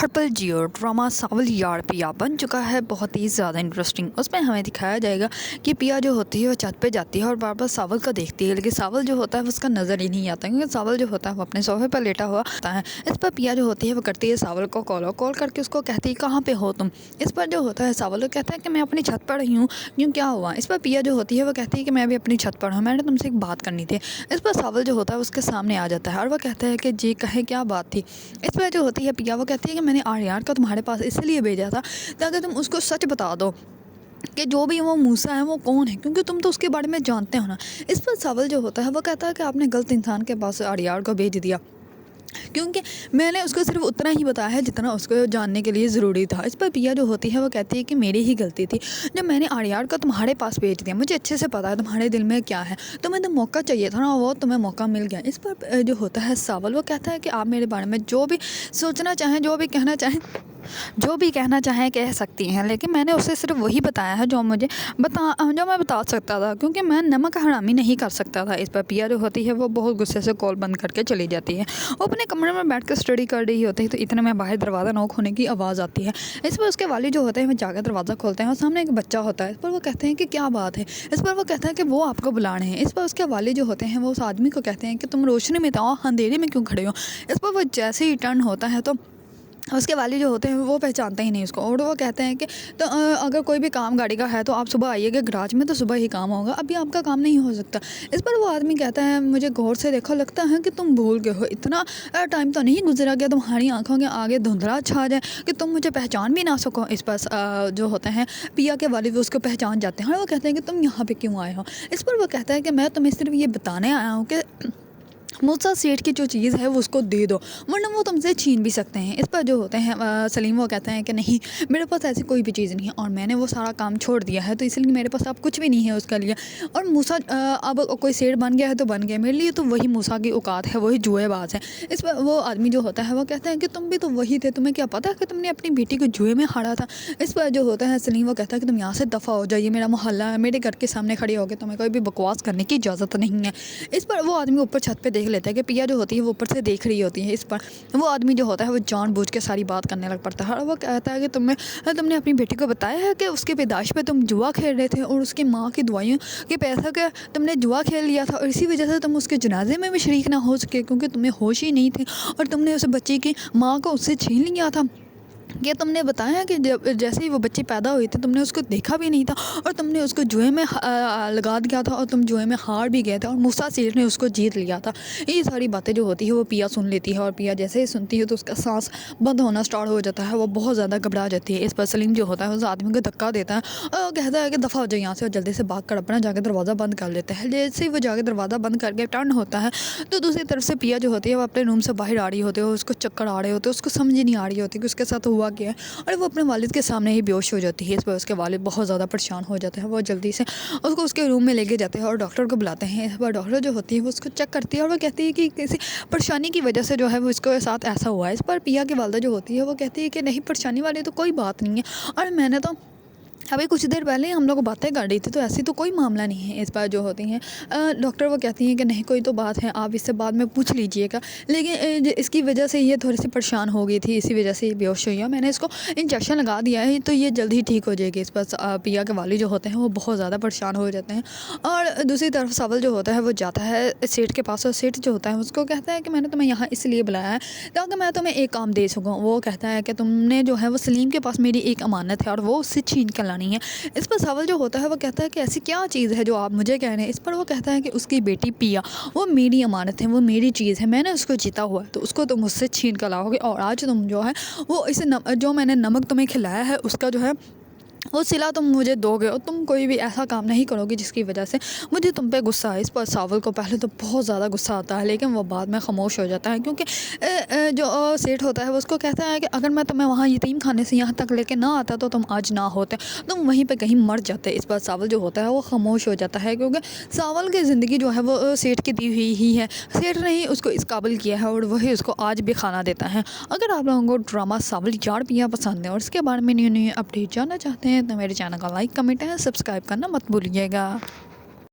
ہرپل Jio drama Saval یار پیا بن چکا ہے بہت ہی زیادہ انٹرسٹنگ۔ اس میں ہمیں دکھایا جائے گا کہ پیا جو ہوتی ہے وہ چھت پہ جاتی ہے اور بار بار ساول کو دیکھتی ہے، لیکن ساول جو ہوتا ہے اس کا نظر ہی نہیں آتا، کیونکہ ساول جو ہوتا ہے وہ اپنے صوفے پر لیٹا ہوا ہوتا ہے۔ اس پر پیا جو ہوتی ہے وہ کرتی ہے ساول کو کال کر کے اس کو کہتی ہے کہاں پہ ہو تم۔ اس پر جو ہوتا ہے ساول کہتا ہے کہ میں اپنی چھت پر ہی ہوں، کیوں کیا ہوا۔ اس پر پیا جو ہوتی ہے وہ کہتی ہے کہ میں بھی اپنی چھت پر ہوں، میں نے تم سے ایک بات کرنی تھی۔ اس پر ساول جو ہوتا ہے اس کے سامنے آ جاتا ہے اور وہ کہتا ہے کہ جی کہے کیا بات تھی۔ اس پر جو ہوتی ہے پیا وہ کہتی ہے کہ میں نے آریان کو تمہارے پاس اس لیے بھیجا تھا تاکہ تم اس کو سچ بتا دو کہ جو بھی وہ موسیٰ ہے وہ کون ہے، کیونکہ تم تو اس کے بارے میں جانتے ہو نا۔ اس پر ساول جو ہوتا ہے وہ کہتا ہے کہ آپ نے غلط انسان کے پاس آریان کو بھیج دیا، کیونکہ میں نے اس کو صرف اتنا ہی بتایا ہے جتنا اس کو جاننے کے لیے ضروری تھا۔ اس پر پیا جو ہوتی ہے وہ کہتی ہے کہ میری ہی غلطی تھی جب میں نے آریان کو تمہارے پاس بھیج دیا، مجھے اچھے سے پتا ہے تمہارے دل میں کیا ہے، تمہیں تو موقع چاہیے تھا نا، وہ تمہیں موقع مل گیا۔ اس پر جو ہوتا ہے ساول وہ کہتا ہے کہ آپ میرے بارے میں جو بھی سوچنا چاہیں، جو بھی کہنا چاہیں کہہ سکتی ہیں، لیکن میں نے اسے صرف وہی بتایا ہے جو میں بتا سکتا تھا، کیونکہ میں نمک حرامی نہیں کر سکتا تھا۔ اس پر پیا جو ہوتی ہے وہ بہت غصے سے کال بند کر کے چلی جاتی ہے۔ وہ اپنے کمرے میں بیٹھ کر اسٹڈی کر رہی ہوتی ہے تو اتنے میں باہر دروازہ نوک ہونے کی آواز آتی ہے۔ اس پر اس کے والد جو ہوتے ہیں وہ جا کر دروازہ کھولتے ہیں اور سامنے ایک بچہ ہوتا ہے۔ اس پر وہ کہتے ہیں کہ کیا بات ہے۔ اس پر وہ کہتا ہے کہ وہ آپ کو بلا رہے ہیں۔ اس پر اس کے والد جو ہوتے ہیں وہ اس آدمی کو کہتے ہیں کہ تم روشنی میں تو اندھیرے میں کیوں کھڑے ہو۔ اس پر وہ جیسے ہی ٹرن ہوتا ہے تو اس کے والد جو ہوتے ہیں وہ پہچانتے ہی نہیں اس کو، اور وہ کہتے ہیں کہ تو اگر کوئی بھی کام گاڑی کا ہے تو آپ صبح آئیے گا گراج میں، تو صبح ہی کام ہوگا، ابھی آپ کا کام نہیں ہو سکتا۔ اس پر وہ آدمی کہتا ہے مجھے غور سے دیکھو، لگتا ہے کہ تم بھول گئے ہو، اتنا ٹائم تو نہیں گزرا کہ تمہاری آنکھوں کے آگے دھندلا چھا جائے کہ تم مجھے پہچان بھی نہ سکو۔ اس پر جو ہوتے ہیں پیا کے والد اس کو پہچان جاتے ہیں اور وہ کہتے ہیں کہ تم یہاں پہ کیوں آئے ہو۔ اس پر وہ کہتا ہے کہ میں تمہیں صرف یہ بتانے آیا ہوں کہ موسیٰ سیٹھ کی جو چیز ہے وہ اس کو دے دو، ورنہ وہ تم سے چھین بھی سکتے ہیں۔ اس پر جو ہوتے ہیں سلیم وہ کہتے ہیں کہ نہیں، میرے پاس ایسی کوئی بھی چیز نہیں ہے اور میں نے وہ سارا کام چھوڑ دیا ہے، تو اس لیے میرے پاس اب کچھ بھی نہیں ہے اس کے لیے، اور موسیٰ اب کوئی سیٹھ بن گیا ہے تو بن گیا، میرے لیے تو وہی موسیٰ کی اوقات ہے، وہی جوئے باز ہے۔ اس پر وہ آدمی جو ہوتا ہے وہ کہتا ہے کہ تم بھی تو وہی تھے، تمہیں کیا پتا کہ تم نے اپنی بیٹی کو جوئے میں ہارا تھا۔ اس پر جو ہوتا ہے سلیم وہ کہتا ہے کہ تم یہاں سے دفع ہو جائیے، میرا محلہ ہے، میرے گھر کے سامنے کھڑے ہو کے تمہیں کوئی بھی بکواس کرنے کی اجازت نہیں ہے۔ اس پر وہ آدمی اوپر چھت پہ دیکھ لیتا ہے کہ پیا جو ہوتی ہے وہ اوپر سے دیکھ رہی ہوتی ہے۔ اس پر وہ آدمی جو ہوتا ہے وہ جان بوجھ کے ساری بات کرنے لگ پڑتا ہے اور وہ کہتا ہے کہ تم نے اپنی بیٹی کو بتایا ہے کہ اس کی پیدائش پہ تم جوا کھیل رہے تھے اور اس کی ماں کی دوائیوں کے پیسہ کا تم نے جوا کھیل لیا تھا، اور اسی وجہ سے تم اس کے جنازے میں بھی شریک نہ ہو سکے، کیونکہ تمہیں ہوش ہی نہیں تھی اور تم نے اس بچی کی ماں کو اس سے چھین لیا تھا۔ کہ تم نے بتایا کہ جیسے ہی وہ بچی پیدا ہوئی تھی تم نے اس کو دیکھا بھی نہیں تھا اور تم نے اس کو جوئے میں لگا دیا تھا اور تم جوئے میں ہار بھی گئے تھے اور موسیٰ سیٹھ نے اس کو جیت لیا تھا۔ یہ ساری باتیں جو ہوتی ہے وہ پیا سن لیتی ہے اور پیا جیسے ہی سنتی ہے تو اس کا سانس بند ہونا سٹارٹ ہو جاتا ہے، وہ بہت زیادہ گھبرا جاتی ہے۔ اس پر سلیم جو ہوتا ہے اس آدمی کو دھکا دیتا ہے اور کہتا ہے کہ دفعہ ہو جائے یہاں سے، اور جلدی سے بھاگ کر اپنا جا کے دروازہ بند کر لیتا ہے۔ جیسے ہی وہ جا کے دروازہ بند کر کے ٹرن ہوتا ہے تو دوسری طرف سے پیا جو ہوتی ہے وہ اپنے روم سے باہر آ رہی ہوتی ہے، اس کو چکر آ رہے ہوتے ہیں، اس کو سمجھ ہی نہیں آ رہی ہوتی کہ اس کے ساتھ ہوا کیا ہے، اور وہ اپنے والد کے سامنے ہی بیہوش ہو جاتی ہے۔ اس پر اس کے والد بہت زیادہ پریشان ہو جاتے ہیں، وہ جلدی سے اس کو اس کے روم میں لے کے جاتے ہیں اور ڈاکٹر کو بلاتے ہیں۔ اس پر ڈاکٹر جو ہوتی ہے وہ اس کو چیک کرتی ہے اور وہ کہتی ہے کہ کسی پریشانی کی وجہ سے جو ہے وہ اس کے ساتھ ایسا ہوا ہے۔ اس پر پیا کی والدہ جو ہوتی ہے وہ کہتی ہے کہ نہیں، پریشانی والی تو کوئی بات نہیں ہے، اور میں نے تو ابھی کچھ دیر پہلے ہم لوگ باتیں کر رہی تھی، تو ایسی تو کوئی معاملہ نہیں ہے۔ اس بار جو ہوتی ہیں ڈاکٹر وہ کہتی ہیں کہ نہیں، کوئی تو بات ہے، آپ اس سے بعد میں پوچھ لیجئے گا، لیکن اس کی وجہ سے یہ تھوڑی سی پریشان ہو گئی تھی، اسی وجہ سے یہ بیہوش ہوئی ہے، میں نے اس کو انجیکشن لگا دیا ہے تو یہ جلد ہی ٹھیک ہو جائے گی۔ اس پر پیا کے والد جو ہوتے ہیں وہ بہت زیادہ پریشان ہو جاتے ہیں، اور دوسری طرف ساول جو ہوتا ہے وہ جاتا ہے سیٹھ کے پاس، اور سیٹھ جو ہوتا ہے اس کو کہتا ہے کہ میں نے تمہیں یہاں اس لیے بلایا ہے تاکہ میں تمہیں ایک کام دے سکوں۔ وہ کہتا ہے کہ تم نے جو ہے وہ سلیم کے پاس میری ایک امانت ہے اور وہ اس سے چھین کر لانی ہے۔ اس پر ساول جو ہوتا ہے وہ کہتا ہے کہ ایسی کیا چیز ہے جو آپ مجھے کہہ رہے ہیں۔ اس پر وہ کہتا ہے کہ اس کی بیٹی پیا وہ میری امانت ہے، وہ میری چیز ہے، میں نے اس کو جیتا ہوا ہے، تو اس کو تم مجھ سے چھین کر لاؤ گے، اور آج تم جو ہے وہ جو میں نے نمک تمہیں کھلایا ہے اس کا جو ہے وہ صلہ تم مجھے دو گے، اور تم کوئی بھی ایسا کام نہیں کرو گے جس کی وجہ سے مجھے تم پہ غصہ ہے۔ اس پر ساول کو پہلے تو بہت زیادہ غصہ آتا ہے، لیکن وہ بعد میں خاموش ہو جاتا ہے، کیونکہ جو سیٹھ ہوتا ہے وہ اس کو کہتا ہے کہ اگر میں تمہیں وہاں یتیم خانے سے یہاں تک لے کے نہ آتا تو تم آج نہ ہوتے، تم وہیں پہ کہیں مر جاتے۔ اس پر ساول جو ہوتا ہے وہ خاموش ہو جاتا ہے، کیونکہ ساول کی زندگی جو ہے وہ سیٹھ کی دی ہوئی ہی ہے، سیٹھ نے ہی اس کو اس قابل کیا ہے اور وہی اس کو آج بھی کھانا دیتا ہے۔ اگر آپ لوگوں کو ڈرامہ ساول یار پیا پسند ہے اور اس کے بارے میں نیو اپڈیٹ جاننا چاہتے ہیں تو میرے چینل کا لائک، کمنٹ ہے، سبسکرائب کرنا مت بھولیے گا۔